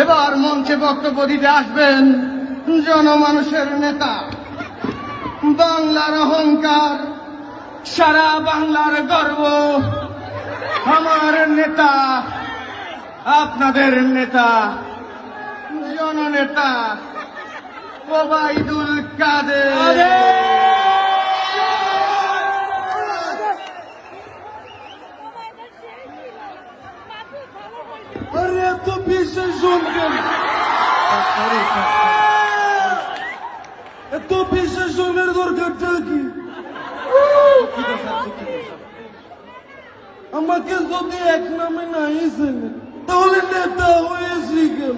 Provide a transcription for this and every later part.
এবার মঞ্চে বক্তব্য দিতে আসবেন জনমানুষের নেতা, বাংলার অহংকার, সারা বাংলার গর্ব, আমার নেতা, আপনাদের নেতা, জননেতা ওবায়দুল কাদের। আরে এত বিশেষ শুনবেন, এত বিশেষণের দরকারটা কি? আমাকে যদি এক নামে নাই চেনে তাহলে নেতা হয়েছি কেন?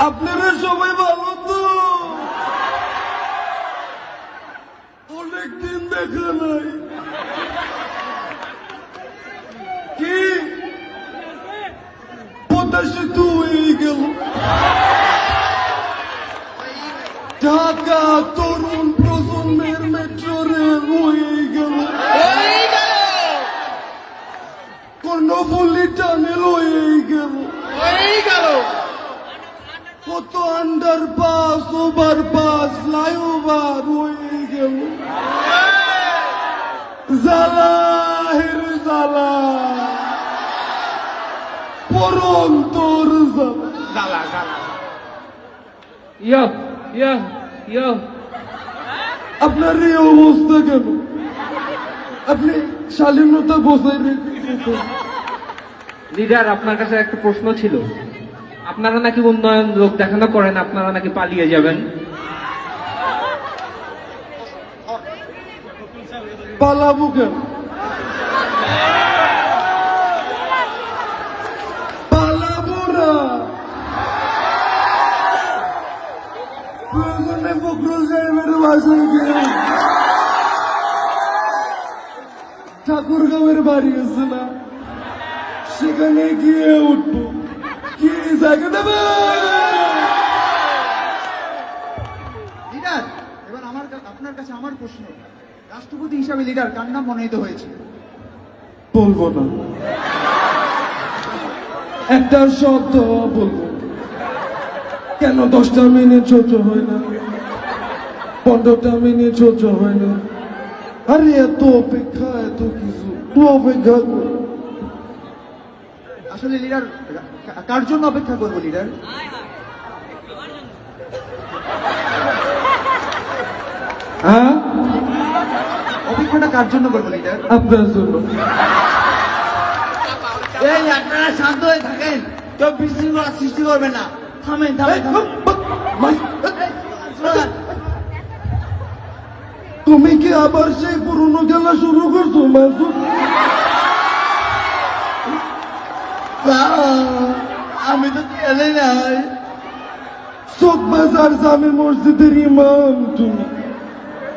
আপনারা সবাই ভালো তো? অনেকদিন দেখা নাই। কি পদ্মা সেতু হয়ে গেল, ঢাকা তরুণ প্রজন্মের মেট্রো রেল হয়ে গেল, কর্ণফুলী টানেল হয়ে গেল, কত আন্ডারপাস, ওভারপাস, ফ্লাইওভার হয়ে গেল। জ্বালা হের জ্বালা, পরন্তর জ্বালা। আপনার এই অবস্থা কেন? আপনি শালীনতা বজায় রেখেছেন। লিডার, আপনার কাছে একটা প্রশ্ন ছিল। আপনারা নাকি উন্নয়ন লোক দেখানো করেন, আপনারা নাকি পালিয়ে যাবেন। পালাবো কেন? পালাবো না। প্রয়োজনে ফখরুল সাহেবের বাসায় গিয়ে ঠাকুরগাঁওয়ের বাড়ি আছে না, সেখানে গিয়ে উঠবো। কি জায়গা দেবে? লিডার, এবার আপনার কাছে আমার প্রশ্ন, রাষ্ট্রপতি হিসাবে লিডার কার নাম মনোনীত হয়েছে? বলবো না, একটা শব্দ বলবো। কেন 10টা মিনিট সহ্য হয় না? 15টা মিনিট সহ্য হয় না? আরে এত অপেক্ষা, এত কিছু, তুই অপেক্ষা কর। আসলে লিডার কার জন্য অপেক্ষা করবো লিডার? হ্যাঁ, অপেক্ষাটা কার জন্য করবো লিডার? আপনার জন্য। এই আপনারা শান্ত হয়ে থাকেন, কেউ বিশৃঙ্খলা সৃষ্টি করবে না। থামেন থামেন থামেন। তুমি কি আবার সেই পুরনো খেলা শুরু করছো মাসুদ? আমি তো খেলে নাই। চোখ বাজার জামে মসজিদের ইমাম তুমি,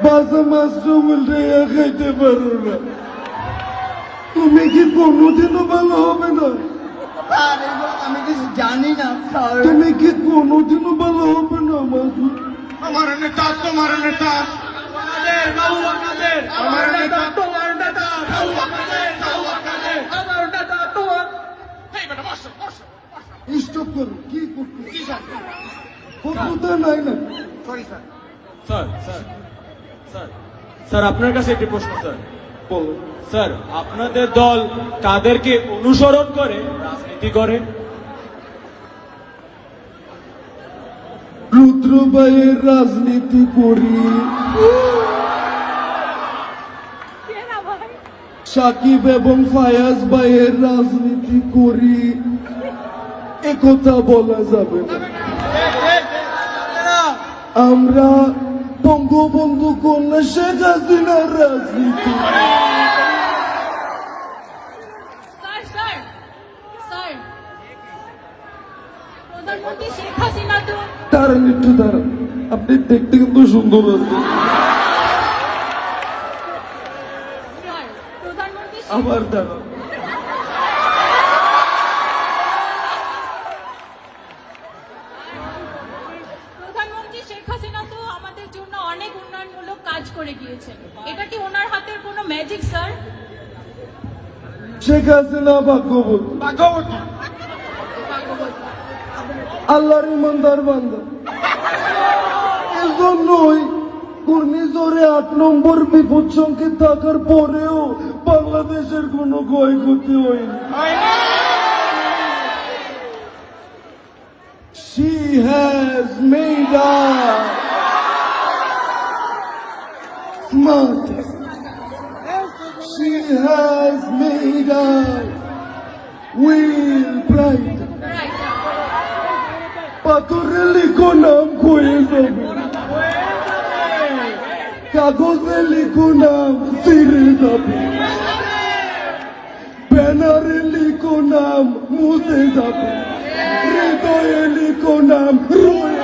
বাজা মাছ উল্টে খাইতে পারো না। তুমি কি কোনোদিনও ভালো হবে না? স্যার, এগুলো আমি কিছু জানি না স্যার। তুমি কি কোনোদিনও ভালো হবে না মাসুদ? আমার নেতা তোমার নেতা, আমার নেতা তোমার নেতা, আমার নেতা তোমার। স্টপ করো, কি করতে কথা নাই না? Sorry sir. Sir sir sir sir আপনার কাছে একটি প্রশ্ন স্যার। বলো। স্যার, আপনাদের দল কাদেরকে অনুসরণ করে রাজনীতি করে? রুদ্রবাইয়ের রাজনীতি করি, সাকিব এবং ফায়াজ ভাইয়ের রাজনীতি করি, একথা বলা যাবে না। আমরা বঙ্গবন্ধু কন্যা শেখ হাসিনার রাজনীতি। স্যার স্যার স্যার, প্রধানমন্ত্রী শেখ হাসিনা তো দাঁড়ান একটু দাঁড়ান, আপনি দেখতে কিন্তু সুন্দর আছেন। স্যার, প্রধানমন্ত্রী আবার দাঁড়ান, শেখ হাসিনা ভাগ্যবতী, ভাগ্যবতী। আল্লাহর ইমানদার বান্দা। এজন্যই ঘূর্ণিঝড়ে 8 নম্বর বিপদ সংকেত থাকার পরেও বাংলাদেশের কোনো ক্ষয়ক্ষতি হয়নি। She has made us smart. She has made us will bright. পাথরে লিখো নাম ক্ষয়ে যাবে, কাগজে লিখো নাম ছিঁড়ে যাবে, ব্যানারে লিখো নাম মুছে যাবে, হৃদয়ে লিখো নাম রয়ে